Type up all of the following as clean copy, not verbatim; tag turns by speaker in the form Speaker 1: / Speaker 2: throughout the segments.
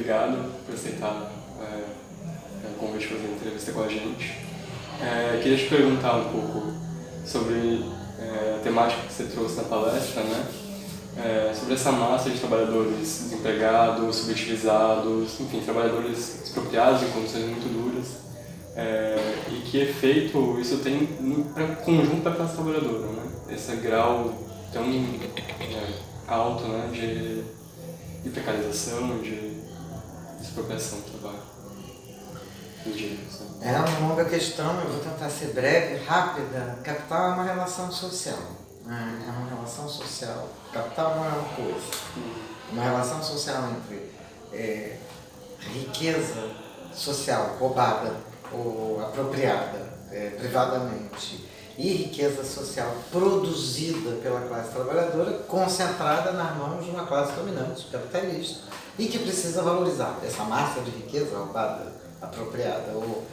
Speaker 1: obrigado por aceitar o convite de fazer a entrevista com a gente. Queria te perguntar um pouco sobre a temática que você trouxe na palestra, né? Sobre essa massa de trabalhadores desempregados, subutilizados, enfim, trabalhadores expropriados em condições muito duras, e que efeito isso tem no conjunto da classe trabalhadora, né? Esse grau tão alto, né, de precarização, de expropriação do trabalho.
Speaker 2: É uma longa questão, eu vou tentar ser breve, rápida. Capital é uma relação social. É uma relação social. Capital não é uma coisa. Uma relação social entre riqueza social roubada ou apropriada privadamente e riqueza social produzida pela classe trabalhadora, concentrada nas mãos de uma classe dominante, capitalista, e que precisa valorizar essa massa de riqueza roubada, apropriada, ou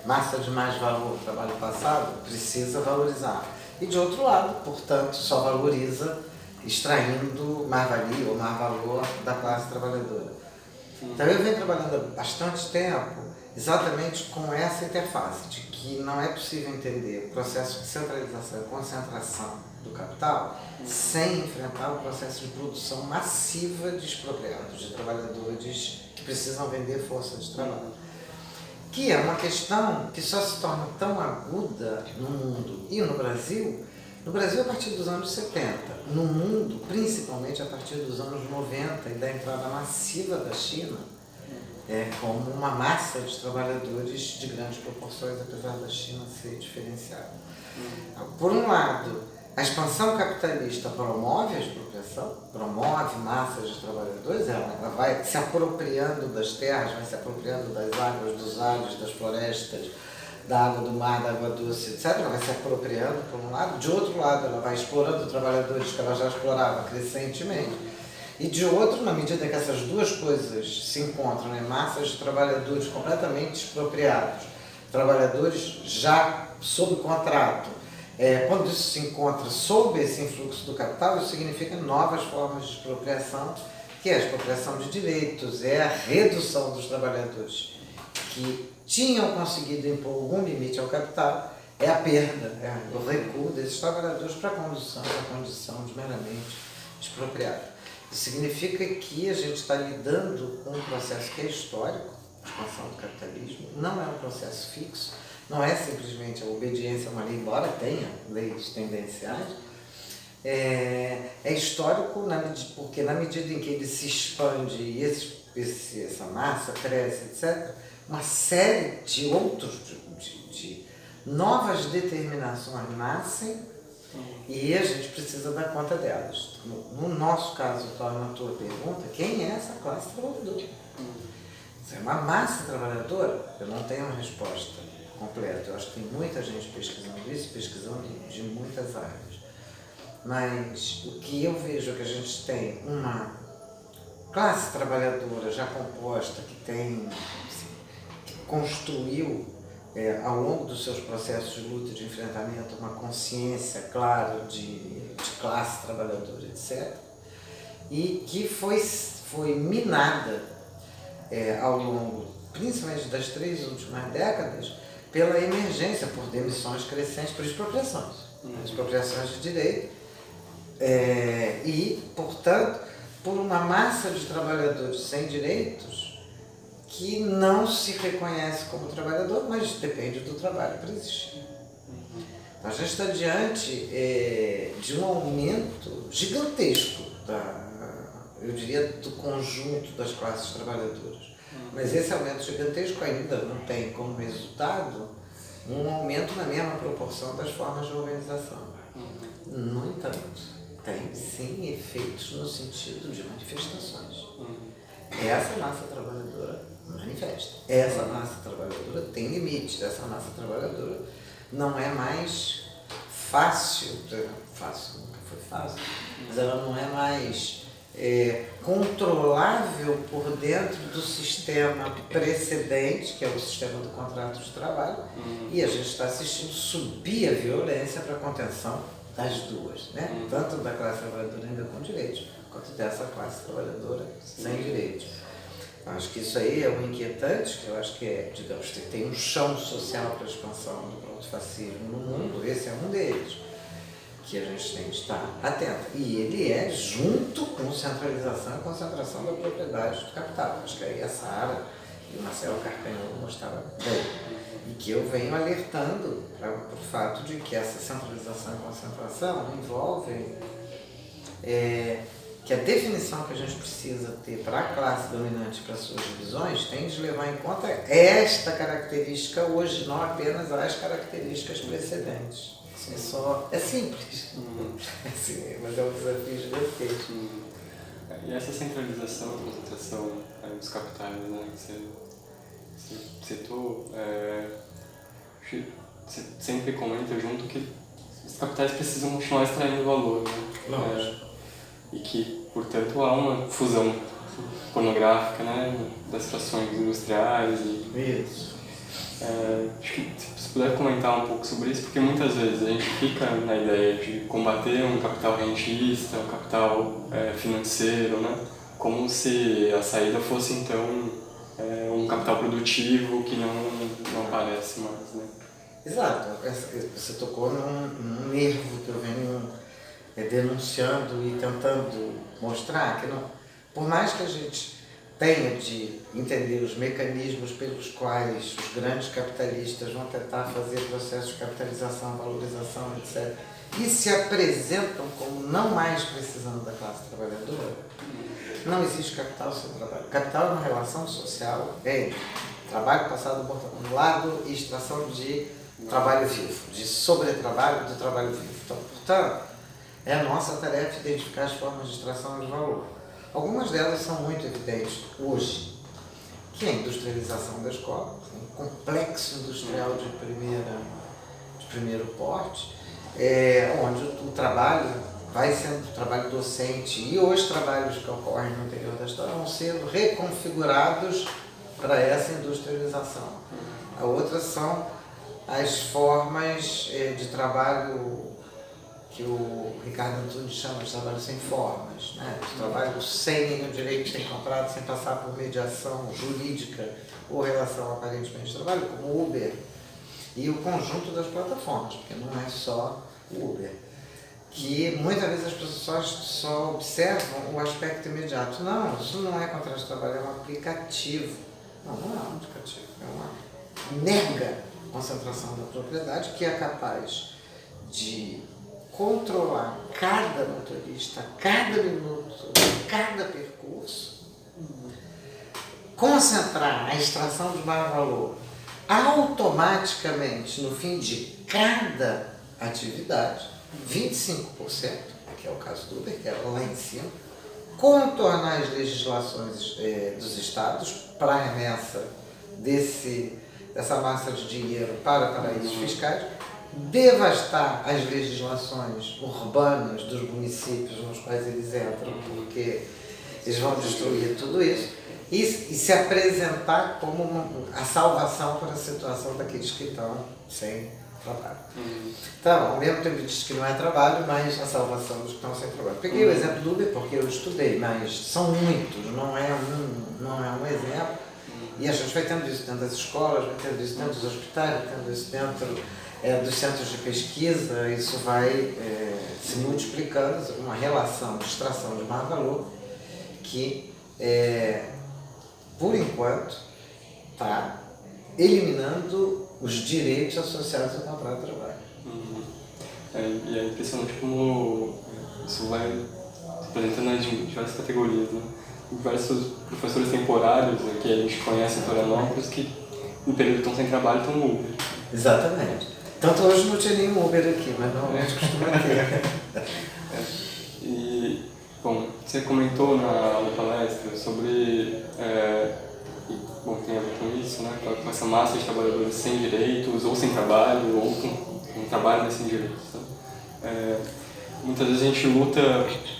Speaker 2: massa de mais valor, trabalho passado, precisa valorizar. E de outro lado, portanto, só valoriza extraindo mais-valia ou mais-valor da classe trabalhadora. Então eu venho trabalhando há bastante tempo exatamente com essa interface, de que não é possível entender o processo de centralização e concentração do capital sem enfrentar o processo de produção massiva de expropriados, de trabalhadores que precisam vender força de trabalho. Que é uma questão que só se torna tão aguda no mundo e no Brasil a partir dos anos 70, no mundo principalmente a partir dos anos 90 e da entrada massiva da China, como uma massa de trabalhadores de grandes proporções, apesar da China ser diferenciada. Por um lado, a expansão capitalista promove a expropriação, promove massas de trabalhadores, ela vai se apropriando das terras, vai se apropriando das águas, dos ares, das florestas, da água do mar, da água doce, etc. Ela vai se apropriando por um lado, de outro lado ela vai explorando trabalhadores que ela já explorava crescentemente, e de outro, na medida que essas duas coisas se encontram em massas de trabalhadores completamente expropriados, trabalhadores já sob contrato, quando isso se encontra sob esse influxo do capital, isso significa novas formas de expropriação, que é a expropriação de direitos, é a redução dos trabalhadores que tinham conseguido impor algum limite ao capital, é a perda, o recuo desses trabalhadores para a condição de meramente expropriado. Isso significa que a gente está lidando com um processo que é histórico, a expansão do capitalismo, não é um processo fixo, não é simplesmente a obediência a uma lei, embora tenha leis tendenciais, é histórico porque na medida em que ele se expande e essa massa cresce, etc., uma série de outros, de novas determinações nascem e a gente precisa dar conta delas. No nosso caso, torna a tua pergunta, quem é essa classe trabalhadora? Se é uma massa trabalhadora, eu não tenho uma resposta completa. Eu acho que tem muita gente pesquisando isso, pesquisando de muitas áreas. Mas o que eu vejo é que a gente tem uma classe trabalhadora já composta, que construiu ao longo dos seus processos de luta e de enfrentamento uma consciência clara de classe trabalhadora, etc. E que foi minada ao longo, principalmente das 3 últimas décadas, pela emergência por demissões crescentes, por expropriações, expropriações de direito, e, portanto, por uma massa de trabalhadores sem direitos que não se reconhece como trabalhador, mas depende do trabalho para existir. A gente está diante de um aumento gigantesco, eu diria, do conjunto das classes trabalhadoras. Mas esse aumento gigantesco ainda não tem como resultado um aumento na mesma proporção das formas de organização. No entanto, tem sim efeitos no sentido de manifestações. Essa massa trabalhadora manifesta. Essa massa trabalhadora tem limites. Essa massa trabalhadora não é mais fácil nunca foi fácil, mas ela não é mais controlável por dentro do sistema precedente, que é o sistema do contrato de trabalho, e a gente está assistindo subir a violência para a contenção das duas, né? Tanto da classe trabalhadora ainda com direitos, quanto dessa classe trabalhadora sem direitos. Acho que isso aí é um inquietante, que eu acho que é, digamos, que tem um chão social para a expansão do proto-fascismo no mundo, esse é um deles, que a gente tem que estar atento. E ele é junto com centralização e concentração da propriedade do capital. Acho que aí a Sara e o Marcelo Carcanholo mostraram bem. E que eu venho alertando para o fato de que essa centralização e concentração envolvem que a definição que a gente precisa ter para a classe dominante, para suas divisões, tem de levar em conta esta característica hoje, não apenas as características precedentes. É simples, assim, mas é um desafio gigantesco.
Speaker 1: E essa centralização e concentração dos capitais, né, que você citou, você sempre comenta junto que os capitais precisam continuar extraindo valor, né? E que, portanto, há uma fusão pornográfica, né, das frações industriais.
Speaker 2: Isso.
Speaker 1: Acho que se puder comentar um pouco sobre isso, porque muitas vezes a gente fica na ideia de combater um capital rentista, um capital financeiro, né, como se a saída fosse, então, um capital produtivo que não aparece mais, né?
Speaker 2: Exato. Você tocou num nervo que eu venho denunciando e tentando mostrar que não, por mais que a gente tenha de entender os mecanismos pelos quais os grandes capitalistas vão tentar fazer processos de capitalização, valorização, etc., e se apresentam como não mais precisando da classe trabalhadora, não existe capital sem trabalho. Capital é uma relação social entre trabalho passado por um lado e extração de trabalho vivo, de sobretrabalho do trabalho vivo. Então, portanto, é a nossa tarefa identificar as formas de extração de valor. Algumas delas são muito evidentes hoje, que é a industrialização da escola, um complexo industrial de primeiro porte, onde o trabalho vai sendo o trabalho docente e os trabalhos que ocorrem no interior da história vão sendo reconfigurados para essa industrialização. A outra são as formas de trabalho que o Ricardo Antunes chama de trabalho sem formas, né? De trabalho sem nenhum direito de ser encontrado, sem passar por mediação jurídica ou relação aparentemente de trabalho, como o Uber e o conjunto das plataformas, porque não é só o Uber, que muitas vezes as pessoas só observam o aspecto imediato. Não, isso não é contrato de trabalho, é um aplicativo. Não é um aplicativo, é uma mega concentração da propriedade que é capaz de controlar cada motorista, cada minuto, cada percurso, concentrar a extração de maior valor automaticamente no fim de cada atividade, 25%, que é o caso do Uber, que era lá em cima, contornar as legislações dos estados para a remessa dessa massa de dinheiro para paraísos fiscais, devastar as legislações urbanas dos municípios nos quais eles entram, porque eles vão destruir tudo isso, e se apresentar como a salvação para a situação daqueles que estão sem trabalho. Então, ao mesmo tempo diz que não é trabalho, mas a salvação dos que estão sem trabalho. Peguei o exemplo do Uber porque eu estudei, mas são muitos, não é um exemplo. E a gente vai tendo isso dentro das escolas, vai tendo isso dentro dos hospitais, vai tendo isso dentro dos centros de pesquisa, isso vai se multiplicando, uma relação de extração de maior valor que, por enquanto, está eliminando os direitos associados ao contrato de trabalho.
Speaker 1: E é impressionante como isso vai se apresentando em diversas categorias, né? Diversos professores temporários que a gente conhece em Florianópolis que no período que estão sem trabalho estão no Uber.
Speaker 2: Exatamente. Tanto hoje não tinha nenhum Uber aqui, mas normalmente costuma ter.
Speaker 1: E, bom, você comentou na palestra sobre, tem a ver com isso, né? Com essa massa de trabalhadores sem direitos, ou sem trabalho, ou com trabalho, mas sem direitos. Né? Muitas vezes a gente luta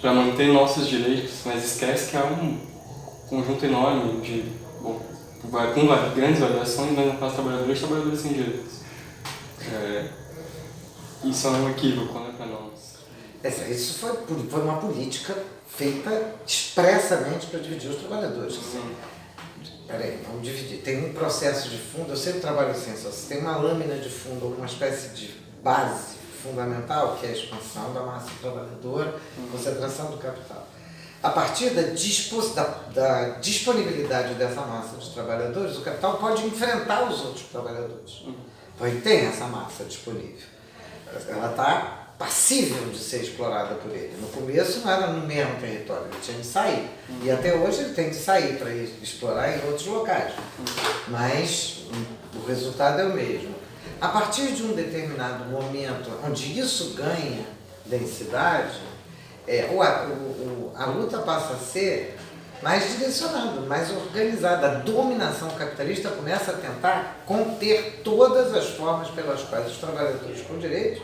Speaker 1: para manter nossos direitos, mas esquece que há um conjunto enorme de, com grandes variações na classe trabalhadora e trabalhadores sem direitos. Isso é um equívoco, né, para nós.
Speaker 2: Isso foi uma política feita expressamente para dividir os trabalhadores. peraí, vamos dividir. Tem um processo de fundo, eu sempre trabalho assim, só se tem uma lâmina de fundo, alguma espécie de base fundamental, que é a expansão da massa trabalhadora, concentração do capital. A partir da disponibilidade dessa massa de trabalhadores, o capital pode enfrentar os outros trabalhadores. Então ele tem essa massa disponível. Ela está passível de ser explorada por ele. No começo não era no mesmo território, ele tinha de sair. E até hoje ele tem de sair para explorar em outros locais. Mas o resultado é o mesmo. A partir de um determinado momento onde isso ganha densidade, a luta passa a ser mais direcionada, mais organizada. A dominação capitalista começa a tentar conter todas as formas pelas quais os trabalhadores com direito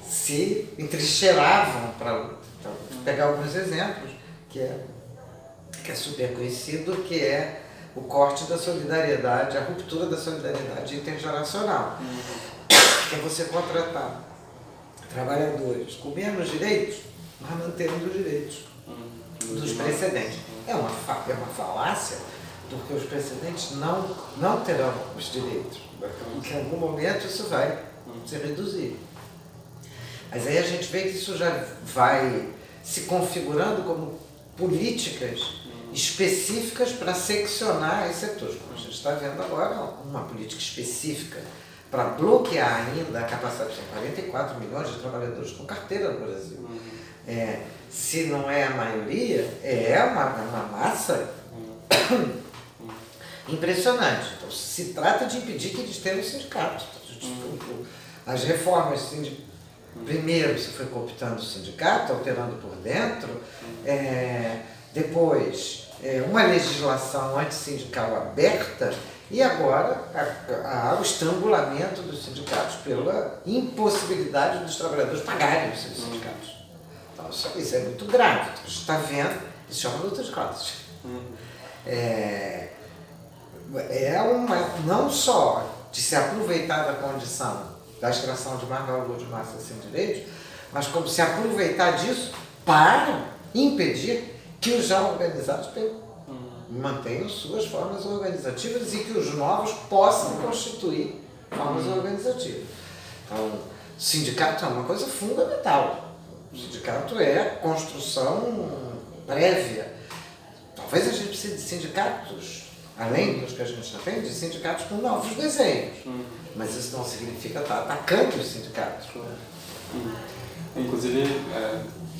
Speaker 2: se entrincheiravam para a luta. Então, vou pegar alguns exemplos, que é super conhecido, que é o corte da solidariedade, a ruptura da solidariedade intergeracional. Que é você contratar trabalhadores com menos direitos, mas mantendo os direitos dos precedentes. É uma falácia, porque os precedentes não terão os direitos. Em algum momento isso vai se reduzir. Mas aí a gente vê que isso já vai se configurando como políticas específicas para seccionar os setores. Como a gente está vendo agora, uma política específica para bloquear ainda a capacidade. São 44 milhões de trabalhadores com carteira no Brasil. Se não é a maioria, é uma massa impressionante. Então, se trata de impedir que eles tenham sindicatos. As reformas, primeiro se foi cooptando o sindicato, alterando por dentro, depois uma legislação antissindical aberta, e agora há o estrangulamento dos sindicatos pela impossibilidade dos trabalhadores pagarem os seus sindicatos. Então, isso é muito grave. A gente está vendo, isso chama luta de classes. Não só de se aproveitar da condição da extração de mais valor de massa sem direitos, mas como se aproveitar disso para impedir que os já organizados mantenham suas formas organizativas e que os novos possam constituir formas organizativas. Então, o sindicato é uma coisa fundamental. O sindicato é a construção prévia. Talvez a gente precise de sindicatos, além dos que a gente já tem, de sindicatos com novos desenhos. Mas isso não significa estar atacando os sindicatos.
Speaker 1: Inclusive,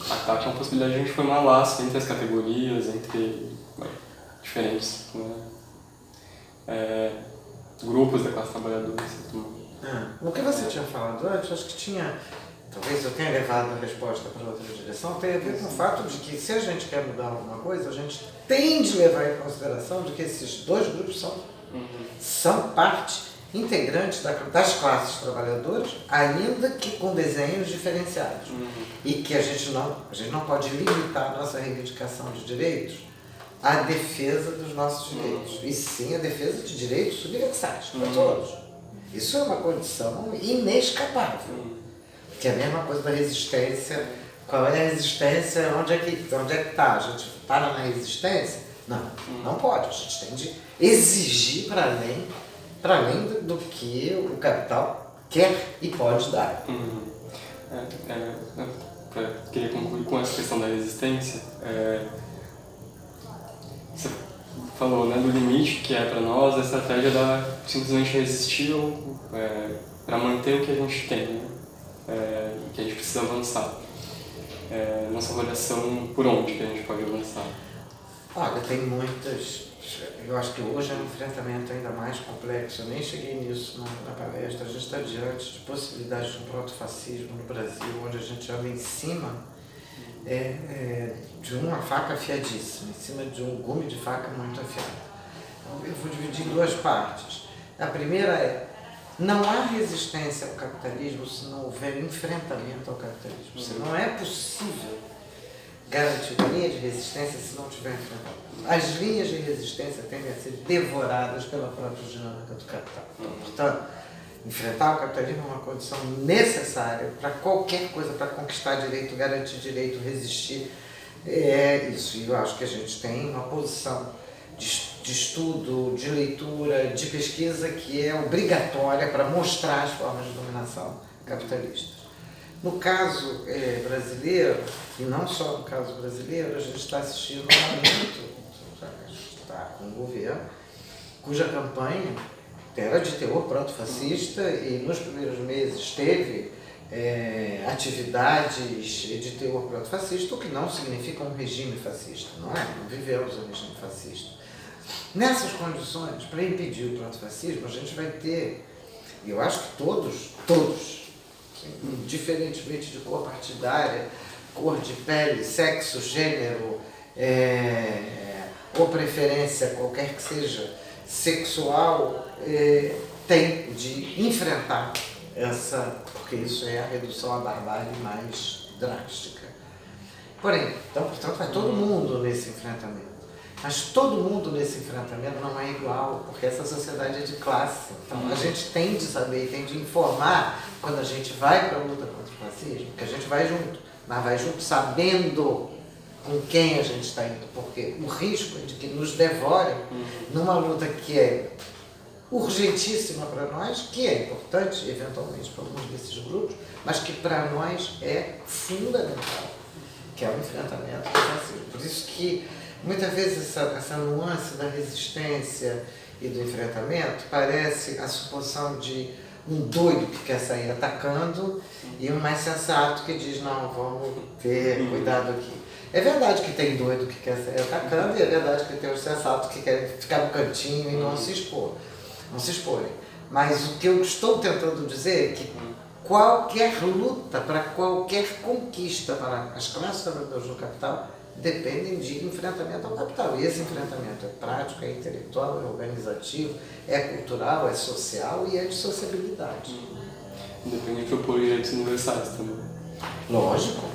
Speaker 1: ataque é uma possibilidade de a gente formar laço entre as categorias, entre diferentes grupos da classe trabalhadora.
Speaker 2: O que você tinha falado antes, acho que tinha, talvez eu tenha levado a resposta para outra direção, tem a ver com o fato de que se a gente quer mudar alguma coisa, a gente tem de levar em consideração de que esses dois grupos são parte integrante das classes trabalhadoras, ainda que com desenhos diferenciados. E que a gente não pode limitar a nossa reivindicação de direitos à defesa dos nossos direitos, e sim a defesa de direitos universais para todos. Isso é uma condição inescapável. Que é a mesma coisa da resistência. Qual é a resistência? Onde é que está? A gente para na resistência? Não pode. A gente tem de exigir para além do que o capital quer e pode dar.
Speaker 1: Queria concluir com essa questão da resistência. Você falou, né, do limite que é para nós a estratégia da simplesmente resistir para manter o que a gente tem, né? Que a gente precisa avançar. Nossa avaliação por onde que a gente pode avançar?
Speaker 2: Olha, tem muitas. Eu acho que hoje é um enfrentamento ainda mais complexo. Eu nem cheguei nisso na palestra. A gente está diante de possibilidades de um protofascismo no Brasil, onde a gente anda em cima de uma faca afiadíssima, em cima de um gume de faca muito afiado. Então, eu vou dividir em duas partes. A primeira é: não há resistência ao capitalismo se não houver enfrentamento ao capitalismo. Se não é possível garantir uma linha de resistência se não tiver enfrentamento. As linhas de resistência tendem a ser devoradas pela própria dinâmica do capital. Então, portanto, enfrentar o capitalismo é uma condição necessária para qualquer coisa, para conquistar direito, garantir direito, resistir. É isso. E eu acho que a gente tem uma posição de estudo, de leitura, de pesquisa que é obrigatória para mostrar as formas de dominação capitalistas. No caso brasileiro, e não só no caso brasileiro, a gente está assistindo um momento, a gente está com um governo cuja campanha era de teor proto-fascista e nos primeiros meses teve atividades de teor proto-fascista, o que não significa um regime fascista, não é? Não vivemos um regime fascista. Nessas condições, para impedir o proto-fascismo, a gente vai ter, eu acho que todos, diferentemente de cor partidária, cor de pele, sexo, gênero, ou preferência, qualquer que seja, sexual, tem de enfrentar porque isso é a redução à barbárie mais drástica. Porém, portanto, vai todo mundo nesse enfrentamento. Mas todo mundo nesse enfrentamento não é igual, porque essa sociedade é de classe. Então a gente tem de saber, tem de informar quando a gente vai para a luta contra o fascismo, que a gente vai junto, mas vai junto sabendo com quem a gente está indo, porque o risco é de que nos devorem numa luta que é urgentíssima para nós, que é importante eventualmente para alguns desses grupos, mas que para nós é fundamental, que é o enfrentamento do fascismo. Por isso que muitas vezes essa nuance da resistência e do enfrentamento parece a suposição de um doido que quer sair atacando e um mais sensato que diz, não, vamos ter cuidado aqui. É verdade que tem doido que quer sair atacando e é verdade que tem os sensatos que querem ficar no cantinho e não se exporem. Mas o que eu estou tentando dizer é que qualquer luta para qualquer conquista para as classes trabalhadoras do capital dependem de enfrentamento ao capital. E esse enfrentamento é prático, é intelectual, é organizativo, é cultural, é social e é de sociabilidade.
Speaker 1: Depende de propor direitos universais também.
Speaker 2: Lógico.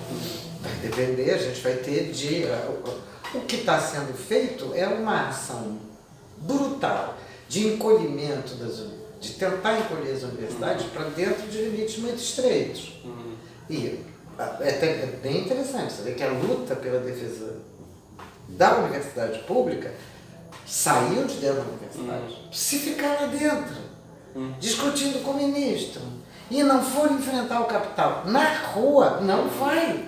Speaker 2: Vai depender, a gente vai ter de... O que está sendo feito é uma ação brutal de encolhimento de tentar encolher as universidades para dentro de limites muito estreitos. E é bem interessante saber que a luta pela defesa da universidade pública saiu de dentro da universidade. Se ficar lá dentro, discutindo com o ministro, e não for enfrentar o capital na rua, não vai.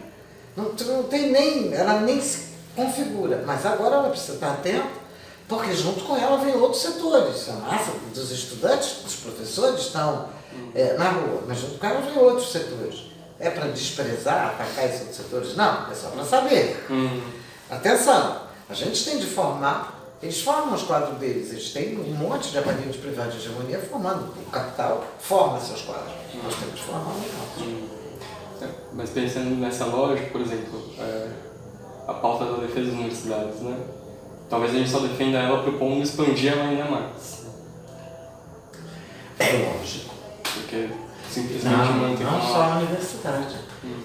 Speaker 2: Não tem nem, ela nem se configura. Mas agora ela precisa estar atenta, porque junto com ela vem outros setores. A massa dos estudantes, dos professores estão na rua, mas junto com ela vem outros setores. É para desprezar, atacar esses outros setores? Não, é só para saber. Atenção, a gente tem de formar, eles formam os quadros deles, eles têm um monte de aparelhos privados de hegemonia formando. O capital forma seus quadros. Nós temos de formar os nossos.
Speaker 1: Mas pensando nessa lógica, por exemplo, a pauta da defesa das universidades, né? Talvez a gente só defenda ela propondo expandir ela ainda mais.
Speaker 2: É lógico.
Speaker 1: Porque simplesmente
Speaker 2: não só a universidade.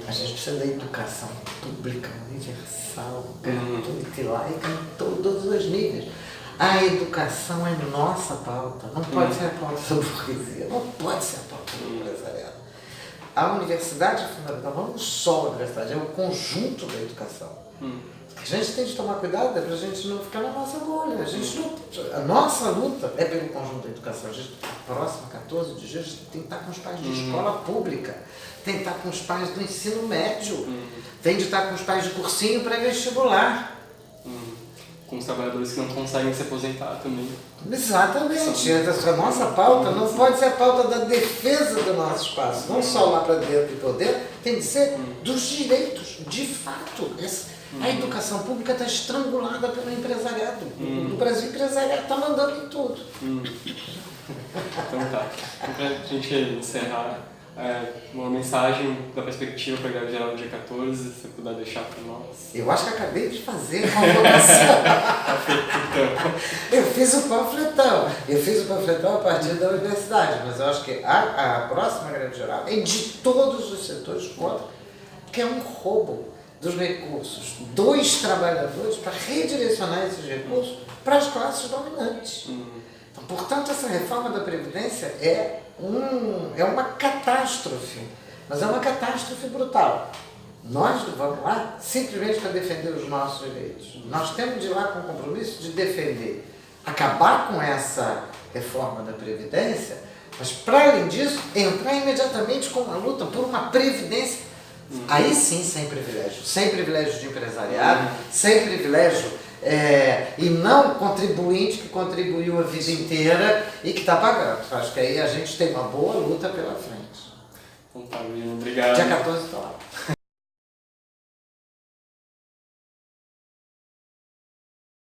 Speaker 2: A gente precisa da educação pública, universal, gratuita e laica em todos os níveis. A educação é nossa pauta, não pode ser a pauta da burguesia, não pode ser a pauta do empresariado. A universidade é fundamental, não só a universidade, é o conjunto da educação. A gente tem de tomar cuidado para a gente não ficar na nossa bolha. A nossa luta é pelo conjunto da educação. A próxima, 14 de julho, a gente tem que estar com os pais de escola pública, tem que estar com os pais do ensino médio, tem de estar com os pais de cursinho pré-vestibular.
Speaker 1: Com os trabalhadores que não conseguem se aposentar também.
Speaker 2: Exatamente. A nossa pauta não pode ser a pauta da defesa do nosso espaço, não só lá para dentro e por dentro, tem de ser dos direitos, de fato. A educação pública está estrangulada pelo empresariado. No Brasil, o empresariado está mandando em tudo.
Speaker 1: Então tá. Então, para a gente encerrar, uma mensagem da perspectiva para a greve geral do dia 14, se você puder deixar para nós.
Speaker 2: Eu acho que acabei de fazer a convocação. Eu fiz o panfletão a partir da universidade, mas eu acho que a próxima greve geral é de todos os setores contra, que é um roubo dos recursos dos trabalhadores para redirecionar esses recursos para as classes dominantes. Então, portanto, essa reforma da Previdência é uma catástrofe, mas é uma catástrofe brutal. Nós vamos lá simplesmente para defender os nossos direitos. Nós temos de ir lá com o compromisso de defender, acabar com essa reforma da Previdência, mas, para além disso, entrar imediatamente com a luta por uma Previdência, aí sim sem privilégio de empresariado, sem privilégio e não contribuinte que contribuiu a vida inteira e que está pagando. Acho que aí a gente tem uma boa luta pela frente.
Speaker 1: Então tá, Virginia, obrigado.
Speaker 2: Dia 14 está lá.